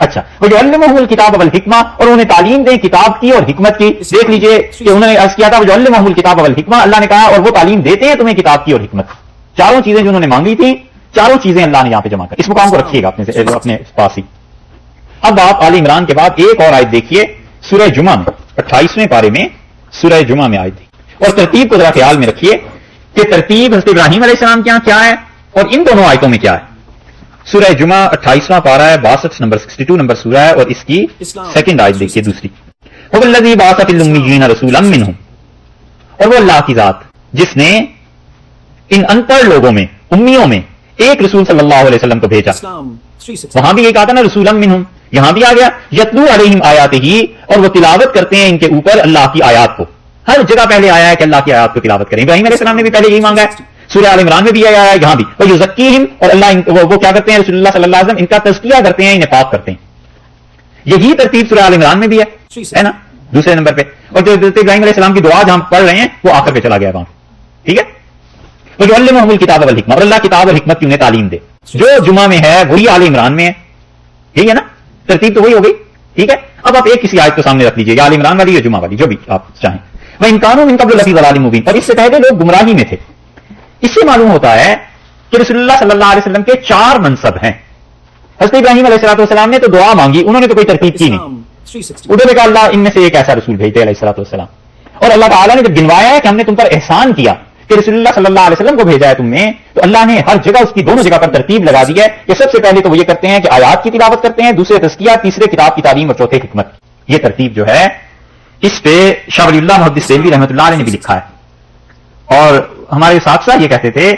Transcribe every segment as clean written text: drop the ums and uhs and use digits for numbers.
اچھا وَيُعَلِّمُهُمُ الْكِتَابَ وَالْحِکْمَةَ، اور انہیں تعلیم دیں کتاب کی اور حکمت کی. دیکھ لیجئے کہ انہوں نے عرض کیا تھا وَيُعَلِّمُهُمُ الْكِتَابَ وَالْحِکْمَةَ، اللہ نے کہا اور وہ تعلیم دیتے ہیں تمہیں کتاب کی اور حکمت کی. چاروں چیزیں جو انہوں نے مانگی تھی، چاروں چیزیں اللہ نے یہاں پہ جمع کر. اس مقام کو رکھیے گا اپنے پاس ہی. اب آپ آل عمران کے بعد ایک اور آیت دیکھیے سورہ جمعہ میں 28ویں پارے میں سورہ جمعہ میں آیت دی، اور ترتیب کو ذرا خیال میں رکھیے کہ ترتیب حضرت ابراہیم علیہ السلام کے یہاں کیا ہے اور ان دونوں آیتوں میں کیا ہے. سورہ جمعہ 28واں پارہ ہے، 62 نمبر 62 نمبر سورہ ہے، اور اس کی سیکنڈ آیت دیکھیے دوسری. هو الذی بعث فی الامیین رسولا منہم، اور وہ اللہ کی ذات جس نے ان ان پڑھ لوگوں میں، امیوں میں ایک رسول صلی اللہ علیہ وسلم کو بھیجا. وہاں بھی یہ کہا تھا نا رسولا منہم، یہاں بھی آ گیا یتلو علیہم آیاتہ، اور وہ تلاوت کرتے ہیں ان کے اوپر اللہ کی آیات کو. ہر جگہ پہلے آیا ہے کہ اللہ کی آیات کو تلاوت کریں. ابراہیم علیہ السلام نے بھی پہلے یہی مانگا ہے، سورہ آل عمران میں بھی آیا ہے، یہاں بھی. وَيُزَكِّيهِمْ، اور اللہ وہ کیا کرتے ہیں، رسول اللہ صلی اللہ علیہ وسلم ان کا تزکیہ کرتے ہیں، انہیں پاک کرتے ہیں. یہی ترتیب سورہ آل عمران میں بھی ہے نا دوسرے نمبر پہ. اور جو حضرت ابراہیم علیہ السلام کی دعا جہاں پڑھ رہے ہیں وہ آخر پہ چلا گیا وہاں. ٹھیک ہے. وَيُعَلِّمُهُمُ الْكِتَابَ وَالْحِکْمَةَ، اور اللہ کتاب اور حکمت کی انہیں تعلیم دے. جو جمعہ میں ہے وہی آل عمران میں ہے. یہی ہے نا ترتیب، تو وہی ہو گئی. ٹھیک ہے. اب آپ ایک کسی آیت کو سامنے رکھ لیجیے، یا آل عمران والی یا جمعہ والی، جو بھی آپ چاہیں. وَإِن كَانُوا مِن قَبْلُ لَفِي ضَلَالٍ مُبِينٍ، اور اس سے پہلے لوگ گمراہی میں تھے. اس سے معلوم ہوتا ہے کہ رسول اللہ صلی اللہ علیہ وسلم کے 4 منصب ہیں. حضرت ابراہیم علیہ السلام نے تو دعا مانگی، انہوں نے تو کوئی ترتیب کی نہیں. انہوں نے کہا اللہ ان میں سے ایک ایسا رسول بھیج دے علیہ السلام. اور اللہ تعالیٰ نے جب گنوایا ہے کہ ہم نے تم پر احسان کیا کہ رسول اللہ صلی اللہ علیہ وسلم کو بھیجا ہے تم نے، تو اللہ نے ہر جگہ اس کی دونوں جگہ پر ترتیب لگا دی ہے کہ سب سے پہلے تو وہ یہ کرتے ہیں کہ آیات کی تلاوت کرتے ہیں، دوسرے تزکیہ، تیسرے کتاب کی تعلیم، اور چوتھے حکمت. یہ ترتیب جو ہے اس پہ شاہ ولی اللہ محدث دہلوی رحمۃ اللہ علیہ نے بھی لکھا ہے. اور ہمارے اساتذہ یہ کہتے تھے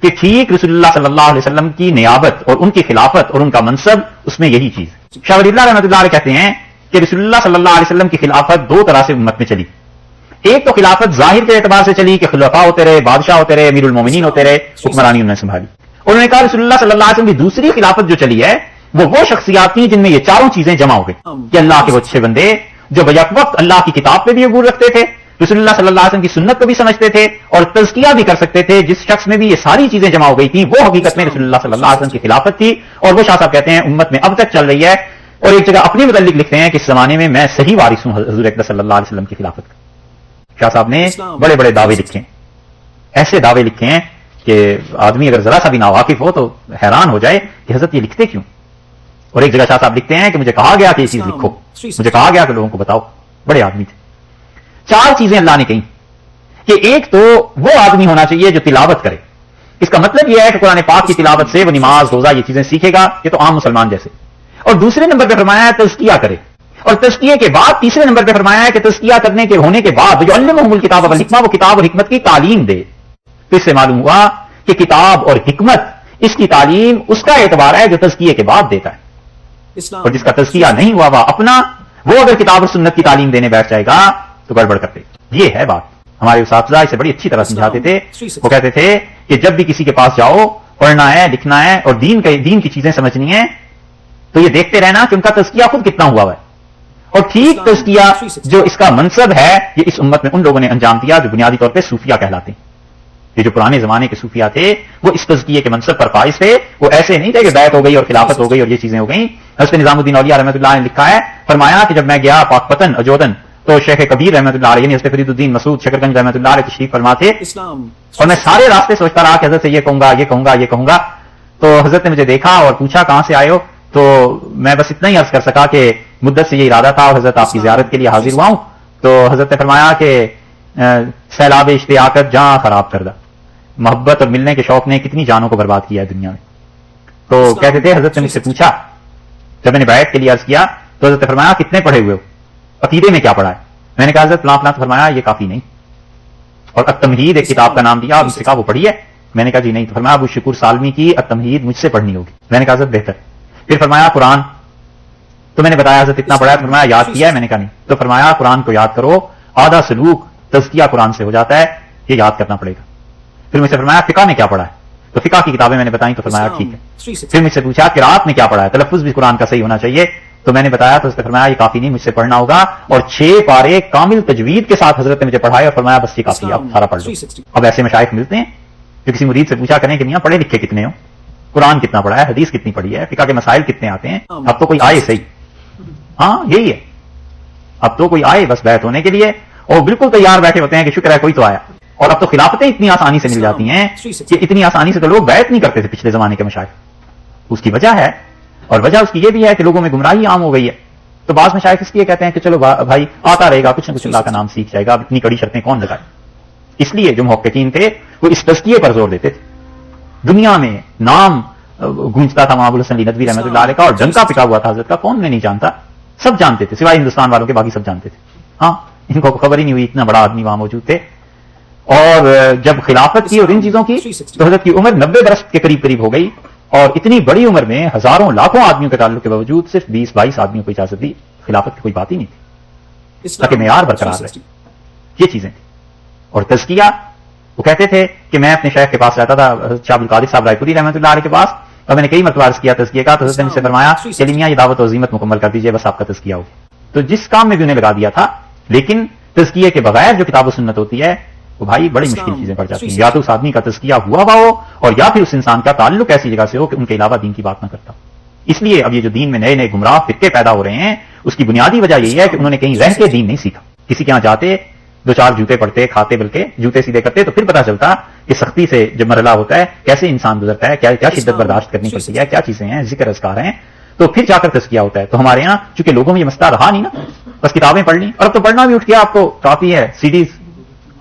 کہ ٹھیک رسول اللہ صلی اللہ علیہ وسلم کی نیابت اور ان کی خلافت اور ان کا منصب، اس میں یہی چیز. شاہ ولی اللہ رحمۃ اللہ علیہ کہتے ہیں کہ رسول اللہ صلی اللہ علیہ وسلم کی خلافت 2 طرح سے امت میں چلی. ایک تو خلافت ظاہر کے اعتبار سے چلی کہ خلفاء ہوتے رہے، بادشاہ ہوتے رہے، امیر المومنین ہوتے رہے، حکمرانی انہوں نے سنبھالی. انہوں نے کہا رسول اللہ صلی اللہ علیہ وسلم کی دوسری خلافت جو چلی ہے وہ شخصیات تھیں جن میں یہ چاروں چیزیں جمع ہو گئی کہ اللہ کے وہ اچھے بندے جو بیک وقت اللہ کی کتاب پہ بھی عبور رکھتے تھے، رسول اللہ صلی اللہ علیہ وسلم کی سنت کو بھی سمجھتے تھے، اور تزکیہ بھی کر سکتے تھے. جس شخص میں بھی یہ ساری چیزیں جمع ہو گئی تھیں وہ حقیقت میں رسول اللہ صلی اللہ علیہ وسلم کی خلافت تھی. اور وہ شاہ صاحب کہتے ہیں امت میں اب تک چل رہی ہے. اور ایک جگہ اپنے متعلق لکھتے ہیں کہ اس زمانے میں میں صحیح وارث ہوں حضور اکرم صلی اللہ علیہ وسلم کی خلافت کا. شاہ صاحب نے بڑے بڑے دعوے لکھے ہیں، ایسے دعوے لکھے ہیں کہ آدمی اگر ذرا سا بھی ناواقف ہو تو حیران ہو جائے کہ حضرت یہ لکھتے کیوں. اور ایک جگہ شاہ صاحب لکھتے ہیں کہ مجھے کہا گیا کہ یہ چیز لکھو، مجھے کہا گیا کہ لوگوں کو بتاؤ. بڑے آدمی تھے. 4 چیزیں اللہ نے کہیں کہ ایک تو وہ آدمی ہونا چاہیے جو تلاوت کرے. اس کا مطلب یہ ہے کہ قرآن پاک کی تلاوت سے وہ نماز، روزہ، یہ چیزیں سیکھے گا، یہ تو عام مسلمان جیسے. اور دوسرے نمبر پہ فرمایا ہے تزکیہ کرے. اور تزکیے کے بعد تیسرے نمبر پہ فرمایا ہے کہ تزکیہ کرنے کے ہونے کے بعد جو علمہم الکتاب والحکمہ، وہ کتاب اور حکمت کی تعلیم دے. تو اس سے معلوم ہوا کہ کتاب اور حکمت، اس کی تعلیم اس کا اعتبار ہے جو تزکیے کے بعد دیتا ہے. اور جس کا تزکیہ نہیں ہوا وہ اپنا، وہ اگر کتاب اور سنت کی تعلیم دینے بیٹھ جائے گا تو گڑبڑ کرتے. یہ ہے بات. ہمارے اساتذہ اسے بڑی اچھی طرح سمجھاتے تھے. وہ کہتے تھے کہ جب بھی کسی کے پاس جاؤ، پڑھنا ہے، لکھنا ہے اور دین کی چیزیں سمجھنی ہے تو یہ دیکھتے رہنا کہ ان کا تزکیہ خود کتنا ہوا ہے. اور ٹھیک تزکیہ جو اس کا منصب ہے یہ اس امت میں ان لوگوں نے انجام دیا جو بنیادی طور پہ صوفیہ کہلاتے ہیں. یہ جو پرانے زمانے کے صوفیہ تھے وہ اس تزکیے کے منصب پر فائز تھے. وہ ایسے نہیں تھے کہ بیعت ہو گئی اور خلافت ہو گئی اور یہ چیزیں ہو گئیں. حضرت نظام الدین اولیاء رحمۃ اللہ نے لکھا ہے، فرمایا کہ جب میں گیا پاک پتن اجودن تو شیخ کبیر رحمۃ اللہ علیہ، یعنی حضرت فرید الدین مسعود شکرگنج رحمۃ اللہ علیہ تشریف فرما تھے. اور میں سارے راستے سوچتا رہا کہ حضرت سے یہ کہوں گا، یہ کہوں گا، یہ کہوں گا. تو حضرت نے مجھے دیکھا اور پوچھا کہاں سے آئے ہو. تو میں بس اتنا ہی عرض کر سکا کہ مدت سے یہ ارادہ تھا اور حضرت آپ کی زیارت کے لیے حاضر ہوا ہوں. تو حضرت نے فرمایا کہ سیلاب اشتیاقت جہاں خراب کردہ، محبت اور ملنے کے شوق نے کتنی جانوں کو برباد کیا ہے دنیا میں. تو کہتے تھے حضرت نے مجھ سے پوچھا جب میں نے بیعت کے لیے عرض کیا تو حضرت نے فرمایا کتنے پڑھے ہوئے ہو، عقیدے میں کیا پڑھا ہے. میں نے کہا حضرت فلاں فلاں. فرمایا یہ کافی نہیں. اور التمہید ایک کتاب کا نام دیا اور مجھ سے کہا وہ پڑھی ہے. میں نے کہا جی نہیں. تو فرمایا ابو شکور سالمی کی التمہید مجھ سے پڑھنی ہوگی. میں نے کہا حضرت بہتر. پھر فرمایا قرآن. تو میں نے بتایا حضرت اتنا پڑھا ہے. فرمایا یاد کیا ہے. میں نے کہا نہیں. تو فرمایا قرآن کو یاد کرو، آدھا سلوک تزکیہ قرآن سے ہو جاتا ہے، یہ یاد کرنا پڑے گا. پھر مجھ سے فرمایا فقہ میں کیا پڑھا ہے. تو فقہ کی کتابیں میں نے بتائیں. تو فرمایا ٹھیک ہے. پھر مجھ سے پوچھا قرات میں کیا پڑھا ہے، تلفظ بھی قرآن کا صحیح ہونا چاہیے. تو میں نے بتایا تو اس نے فرمایا یہ کافی نہیں، مجھ سے پڑھنا ہوگا. اور 6 پارے کامل تجوید کے ساتھ حضرت نے مجھے پڑھائے اور فرمایا بس یہ کافی، آپ سارا پڑھ لو. اب ایسے مشائخ ملتے ہیں جو کسی مرید سے پوچھا کریں کہ میاں پڑھے لکھے کتنے ہو، قرآن کتنا پڑھا ہے, حدیث کتنی پڑھی ہے, فقہ کے مسائل کتنے آتے ہیں. اب تو کوئی آئے صحیح, ہاں یہی ہے, اب تو کوئی آئے بس بیعت ہونے کے لیے, اور بالکل تیار بیٹھے ہوتے ہیں کہ شکر ہے کوئی تو آیا. اور اب تو خلافتیں اتنی آسانی سے مل جاتی ہیں کہ اتنی آسانی سے تو لوگ بیعت نہیں کرتے تھے پچھلے زمانے کے مشائخ. اس کی وجہ ہے, اور وجہ اس کی یہ بھی ہے کہ لوگوں میں گمراہی عام ہو گئی ہے. تو بعض مشائخ اس لیے کہتے ہیں کہ چلو بھائی آتا رہے گا, کچھ نہ کچھ اللہ کا نام سیکھ جائے گا, اب اتنی کڑی شرطیں کون لگائے. اس لیے جو محققین تھے وہ اس تزکیے پر زور دیتے تھے. دنیا میں نام گونجتا تھا امام ابوالحسن علی ندوی رحمۃ اللہ علیہ کا, اور ڈنکا پٹا ہوا تھا حضرت کا, کون نہیں جانتا, سب جانتے تھے سوائے ہندوستان والوں کے, باقی سب جانتے تھے. ہاں ان کو خبر ہی نہیں ہوئی اتنا بڑا آدمی وہاں موجود تھے. اور جب خلافت کی اور ان چیزوں کی تو حضرت کی عمر 90 برس کے قریب قریب ہو گئی, اور اتنی بڑی عمر میں ہزاروں لاکھوں آدمیوں کے تعلق کے باوجود صرف 20-22 آدمیوں کو اجازت دی. خلافت کی کوئی بات ہی نہیں تھی تاکہ معیار برقرار رہے. یہ چیزیں تھیں. اور تزکیہ, وہ کہتے تھے کہ میں اپنے شیخ کے پاس رہتا تھا, شاہ عبدالقادر صاحب رائے پوری رحمۃ اللہ علیہ کے پاس, اور میں نے کئی مرتبہ عرض کیا تزکیہ کا, تو حضرت نے مجھ سے فرمایا کہ علی میاں یہ دعوت و عزیمت مکمل کر دیجئے, بس آپ کا تزکیہ ہو. تو جس کام میں بھی انہیں لگا دیا تھا, لیکن تزکیے کے بغیر جو کتاب و سنت ہوتی ہے وہ بھائی بڑی مشکل چیزیں پڑ جاتی ہیں. یا تو اس آدمی کا تزکیہ ہوا ہو, اور یا پھر اس انسان کا تعلق ایسی جگہ سے ہو کہ ان کے علاوہ دین کی بات نہ کرتا. اس لیے اب یہ جو دین میں نئے نئے گمراہ فرقے پیدا ہو رہے ہیں, اس کی بنیادی وجہ یہی ہے کہ انہوں نے کہیں رہ کے دین نہیں سیکھا. کسی کے یہاں جاتے, 2-4 جوتے پڑھتے, کھاتے, بلکہ جوتے سیدھے کرتے, تو پھر پتا چلتا کہ سختی سے جب مرحلہ ہوتا ہے کیسے انسان گزرتا ہے, کیا شدت برداشت کرنی پڑتی ہے, کیا چیزیں ہیں, ذکر اذکار ہیں, تو پھر جا کر تزکیہ ہوتا ہے. تو ہمارے یہاں چونکہ لوگوں میں یہ مسئلہ رہا نہیں نا, بس کتابیں پڑھ لی, اور اب تو پڑھنا بھی اٹھ گیا, آپ کو کافی ہے CDs,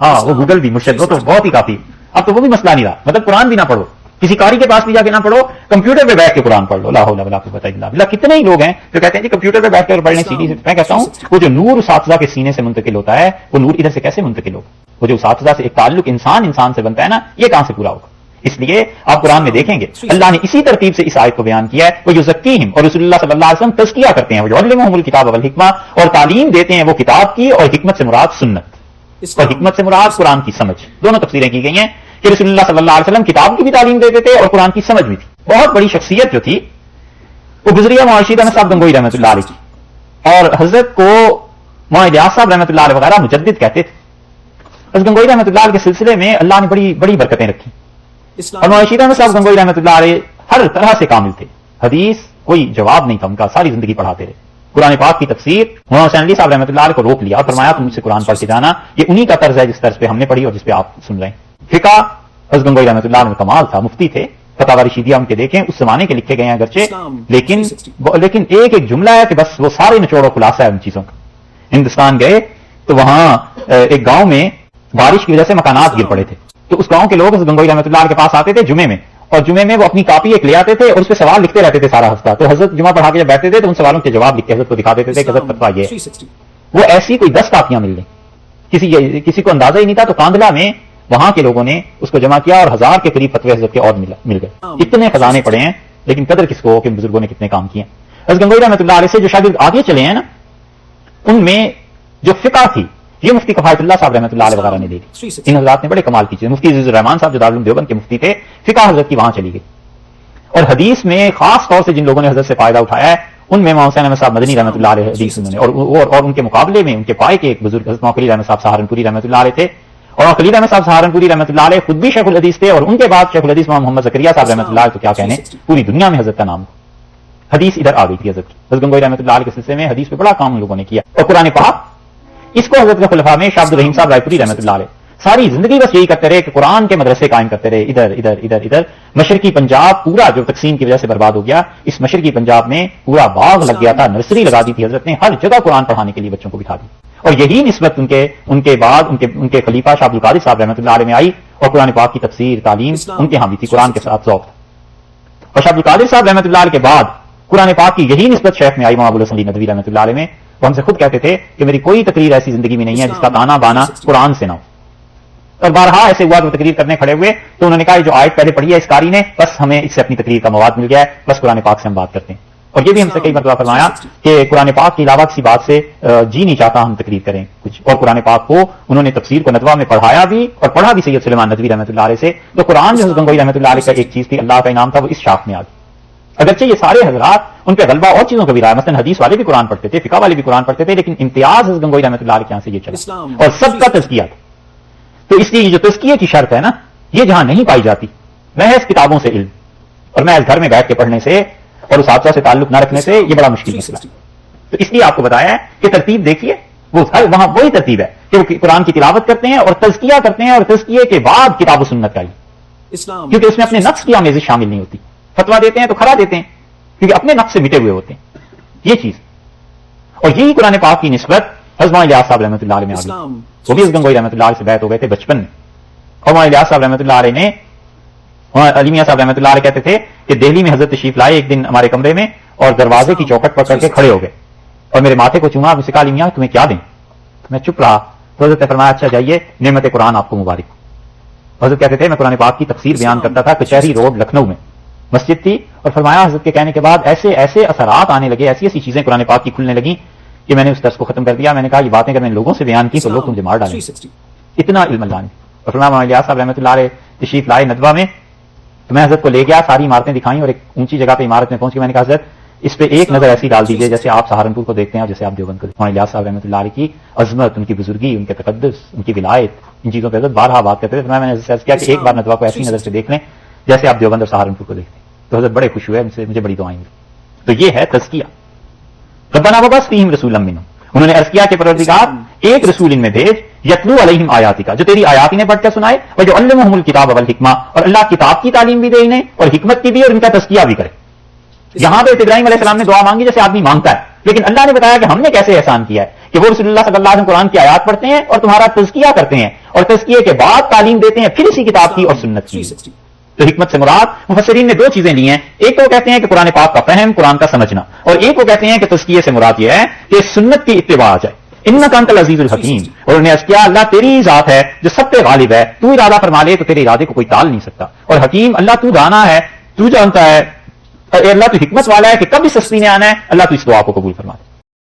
ہاں وہ گوگل بھی مرشد, وہ تو بہت ہی کافی. اب تو وہ بھی مسئلہ نہیں رہا, مطلب قرآن بھی نہ پڑھو, کسی قاری کے پاس بھی جا کے نہ پڑھو, کمپیوٹر پہ بیٹھ کے قرآن پڑھ لو. لا حول ولا قوت الا باللہ. کتنے ہی لوگ ہیں جو کہتے ہیں کہ کمپیوٹر پہ بیٹھ کر پڑھنے CD سے. میں کہتا ہوں وہ جو نور اساتذہ کے سینے سے منتقل ہوتا ہے, وہ نور ادھر سے کیسے منتقل ہوگا؟ وہ جو اساتذہ سے ایک تعلق انسان سے بنتا ہے نا, یہ کہاں سے پورا ہوگا؟ اس لیے آپ قرآن میں دیکھیں گے اللہ نے اسی ترتیب سے اس آیت کو بیان کیا ہے, وہ یزکیہم, اور رسول اللہ صلی اللہ علیہ وسلم تزکیہ کرتے ہیں, وہ یعلمہم الکتاب والحکمہ, اور تعلیم دیتے ہیں وہ کتاب کی, اور حکمت سے مراد سنت, اور حکمت سے مراد قرآن کی سمجھ. دونوں تفسیریں کی گئی ہیں کہ رسول اللہ صلی اللہ علیہ وسلم کتاب کی بھی تعلیم دیتے تھے اور قرآن کی سمجھ بھی تھی. بہت بڑی شخصیت جو تھی وہ گزریہ معاشید احمد صاحب گنگوئی رحمۃ اللہ علیہ کی, اور حضرت کو مولانا الیاس صاحب رحمۃ اللہ علیہ وغیرہ مجدد کہتے تھے. حضرت گنگوئی رحمۃ اللہ علیہ کے سلسلے میں اللہ نے بڑی بڑی برکتیں رکھی, اور مولانا رشید احمد صاحب گنگوئی رحمۃ اللہ علیہ ہر طرح سے کامل تھے. حدیث کوئی جواب نہیں تھا ان کا, ساری زندگی پڑھاتے رہے. قرآن پاک کی تفسیر مولانا حسین علی صاحب رحمۃ اللہ علیہ کو روک لیا اور فرمایا تم مجھ سے قرآن پڑھ کے جانا, یہ انہی کا طرز ہے جس طرز پہ ہم نے پڑھی اور جس پہ آپ سن رہے ہیں. فقہ حضرت گنگوئی رحمۃ اللہ علیہ میں کمال تھا, مفتی تھے. فتاوی رشیدیہ ان کے دیکھیں, اس زمانے کے لکھے گئے ہیں اگرچہ, لیکن ایک جملہ ہے کہ بس وہ سارے نچوڑ و خلاصہ ہے ان چیزوں کا. ہندوستان گئے تو وہاں ایک گاؤں میں بارش کی وجہ سے مکانات گر پڑے تھے, تو اس گاؤں کے لوگ حضرت گنگوئی رحمۃ اللہ علیہ کے پاس آتے تھے جمعے میں, اور جمعے میں وہ اپنی کاپی ایک لے آتے تھے اور اس پہ سوال لکھتے رہتے تھے سارا ہفتہ. تو حضرت جمعہ پڑھا کے جب بیٹھتے تھے تو ان سوالوں کے جواب لکھ کے حضرت کو دکھا دیتے تھے کہ حضرت فتویٰ یہ. وہ ایسی کوئی 10 کاپیاں مل گئیں, کسی کو اندازہ ہی نہیں تھا. تو کاندلا میں وہاں کے لوگوں نے اس کو جمع کیا اور 1000 کے قریب فتوے حضرت کے اور مل گئے. اتنے خزانے پڑے ہیں, لیکن قدر کس کو ہو کہ بزرگوں نے کتنے کام کیے ہیں. حضرت گنگوئی رحمۃ اللہ علیہ سے جو شاگرد آگے چلے ہیں نا, ان میں جو فقہ تھی یہ مفتی کفایت اللہ صاحب رحمۃ اللہ علیہ وغیرہ نے دے دی. ان حضرات نے بڑے کمال کی چیز. مفتی عزیز الرحمان صاحب جو دارالعلوم دیوبند کے مفتی تھے, فقہ حضرت کی وہاں چلی گئی. اور حدیث میں خاص طور سے جن لوگوں نے حضرت سے فائدہ اٹھایا ہے ان میں مولانا حسین احمد صاحب مدنی رحمۃ اللہ علیہ حدیث انہوں نے, اور ان کے مقابلے میں ان کے پائے کے ایک بزرگ حضرت خلیل احمد صاحب سہارنپوری رحمۃ اللہ علیہ تھے. اور خلیل احمد صاحب سہارنپوری رحمۃ اللہ علیہ خود بھی شیخ الحدیث تھے, اور ان کے بعد شیخ الحدیث محمد زکریا صاحب رحمۃ اللہ علیہ, تو کیا کہنے پوری دنیا میں حضرت کا نام. حدیث ادھر آ گئی تھی حضرت کی. حضرت گنگوئی رحمۃ اللہ علیہ کے سلسلے میں حدیث پہ بڑا کام ان لوگوں نے کیا. اور قرآن پاک, اس کو حضرت کے خلفاء میں شاہ عبد الرحیم صاحب رائے پوری رحمۃ اللہ علیہ ساری زندگی بس یہی کرتے رہے کہ قرآن کے مدرسے قائم کرتے رہے. ادھر ادھر ادھر ادھر مشرقی پنجاب پورا جو تقسیم کی وجہ سے برباد ہو گیا, اس مشرقی پنجاب میں پورا باغ لگ گیا تھا, نرسری لگا دی تھی حضرت نے, ہر جگہ قرآن پڑھانے کے لیے بچوں کو بٹھا دی. اور یہی نسبت ان کے بعد ان کے خلیفہ شاہ عبدالقادر صاحب رحمۃ اللہ علیہ میں آئی, اور قرآن پاک کی تفسیر تعلیم ان کے ہاں بھی تھی, قرآن کے ساتھ ذوق تھا. اور شاہ عبدالقادر صاحب رحمۃ اللہ علیہ کے بعد قرآن پاک کی یہی نسبت شیخ میں آئی, مولانا ابوالحسن علی ندوی رحمۃ اللہ علیہ میں. وہ ہم سے خود کہتے تھے کہ میری کوئی تقریر ایسی زندگی میں نہیں ہے جس کا تانا بانا قرآن سے نہ ہو. اور بارہا ایسے ہوا کہ تقریر کرنے کھڑے ہوئے تو انہوں نے کہا جو آیت پہلے پڑھی ہے اس قاری نے, بس ہمیں اس سے اپنی تقریر کا مواد مل گیا ہے, بس قرآن پاک سے ہم بات کرتے ہیں. اور یہ بھی ہم سے کئی مرتبہ فرمایا کہ قرآن پاک کے علاوہ کسی بات سے جی نہیں چاہتا ہم تقریر کریں کچھ. اور قرآن پاک کو انہوں نے تفسیر کو ندوہ میں پڑھایا بھی, اور پڑھا بھی سید سلیمان ندوی رحمۃ اللہ علیہ سے. تو قرآن جو حضرت گنگوئی رحمۃ اللہ علیہ کا ایک چیز تھی, اللہ کا انعام تھا, وہ اس شاخ میں آ گئی. اگرچہ یہ سارے حضرات ان پہ غلبہ اور چیزوں کا بھی رہا ہے, مثلا حدیث والے بھی قرآن پڑھتے تھے, فقہ والے بھی قرآن پڑھتے تھے, لیکن امتیاز حضرت گنگوئی رحمۃ اللہ علیہ کے یہاں سے یہ چلا, اور سب کا تزکیہ تھا. تو اس لیے جو تزکیے کی شرط ہے نا, یہ جہاں نہیں پائی جاتی, محض کتابوں سے علم اور میں اس گھر میں بیٹھ کے پڑھنے سے اور اس حادثہ سے تعلق نہ رکھنے سے یہ بڑا مشکل مسئلہ ہے. تو اس لیے آپ کو بتایا ہے کہ ترتیب دیکھیے وہ وہاں وہی ترتیب ہے کہ وہ قرآن کی تلاوت کرتے ہیں اور تزکیہ کرتے ہیں اور تزکیے کے بعد کتاب و سنت کا ہی، کیونکہ اس میں اپنے نفس کی آمیزش شامل نہیں ہوتی. فتویٰ دیتے ہیں تو کھڑا دیتے ہیں کیونکہ اپنے نفس سے مٹے ہوئے ہوتے ہیں یہ چیز. اور یہی قرآن پاک کی نسبت حضرت الیاس صاحب رحمۃ اللہ علیہ میں آ گئی. وہ بھی اس گنگوئی رحمۃ اللہ علیہ سے بیعت ہو گئے تھے بچپن میں. اور مولانا الیاس صاحب رحمۃ اللہ علیہ نے علی میاں صاحب رحمۃ اللہ علیہ کہتے تھے کہ دہلی میں حضرت تشریف لائے ایک دن ہمارے کمرے میں اور دروازے کی چوکٹ پکڑ کے کھڑے ہو گئے اور میرے ماتھے کو چوما. مجھ سے کہا علی میاں تمہیں کیا دیں؟ میں چپ رہا. تو حضرت نے فرمایا اچھا جائیے نعمت قرآن آپ کو مبارک. حضرت کہتے تھے میں قرآن پاک کی تفسیر بیان کرتا تھا کچہری روڈ لکھنؤ میں مسجد تھی. اور فرمایا حضرت کے کہنے کے بعد ایسے ایسے اثرات آنے لگے، ایسی ایسی چیزیں قرآن پاک کی کھلنے لگیں کہ میں نے اس درس کو ختم کر دیا. میں نے کہا یہ باتیں اگر میں نے لوگوں سے بیان کی تو لوگ مجھے مار ڈالیں، اتنا علم اللہ نے. اور فرمایا مولانا الیاس صاحب رحمۃ اللہ علیہ تشریف لائے ندوہ میں تو میں حضرت کو لے گیا، ساری عمارتیں دکھائیں اور ایک اونچی جگہ پہ عمارت میں پہنچ کے میں نے کہا حضرت اس پہ ایک نظر ایسی ڈال دیجیے جیسے آپ سہارنپور کو دیکھتے ہیں اور جیسے آپ دیوبند کو. مولانا الیاس صاحب رحمۃ اللہ علیہ کی عظمت، ان کی بزرگی، ان کے تقدس، ان کی ولایت، ان چیزوں پہ حضرت بارہا بات کرتے تھے. میں نے عرض کیا کہ ایک بار ندوہ کو ایسی نظر سے دیکھ لیں جیسے آپ دیوبند اور سہارنپور کو دیکھتے ہیں. تو حضرت بڑے خوش ہوئے، مجھے بڑی دعائیں ملی. تو یہ ہے تزکیہ. ربنا وبعث فیہم رسولا منہم، انہوں نے عرض کیا کہ پروردگار ایک رسول ان میں بھیج یتلو علیہم آیاتک، جو تیری آیات انہیں پڑھ کر سنائے، اور جو علمہم الکتاب والحکمہ، اور اللہ کتاب کی تعلیم بھی دے انہیں اور حکمت کی بھی اور ان کا تزکیہ بھی کرے. یہاں پہ ابراہیم علیہ السلام نے دعا مانگی جیسے آدمی مانگتا ہے، لیکن اللہ نے بتایا کہ ہم نے کیسے احسان کیا ہے کہ وہ رسول اللہ صلی اللہ علیہ وسلم قرآن کی آیات پڑھتے ہیں اور تمہارا تزکیہ کرتے ہیں اور تزکیے کے بعد تعلیم دیتے ہیں پھر اسی کتاب کی اور سنت کی. تو حکمت سے مراد مفسرین نے دو چیزیں لی ہیں. ایک تو کہتے ہیں کہ قرآن پاک کا فہم، قرآن کا سمجھنا، اور ایک وہ کہتے ہیں کہ تزکیے سے مراد یہ ہے کہ سنت کی اتباع آ جائے. انک انت العزیز الحکیم. اور انہوں نے عرض کیا اللہ تیری ذات ہے جو سب پہ غالب ہے، تو ارادہ فرما لے تو تیرے ارادے کو کوئی ٹال نہیں سکتا. اور حکیم اللہ تو دانا ہے، تو جانتا ہے. اے اللہ تو حکمت والا ہے کہ کب اس ہستی نے آنا ہے. اللہ تو اس دعا کو قبول فرما دے.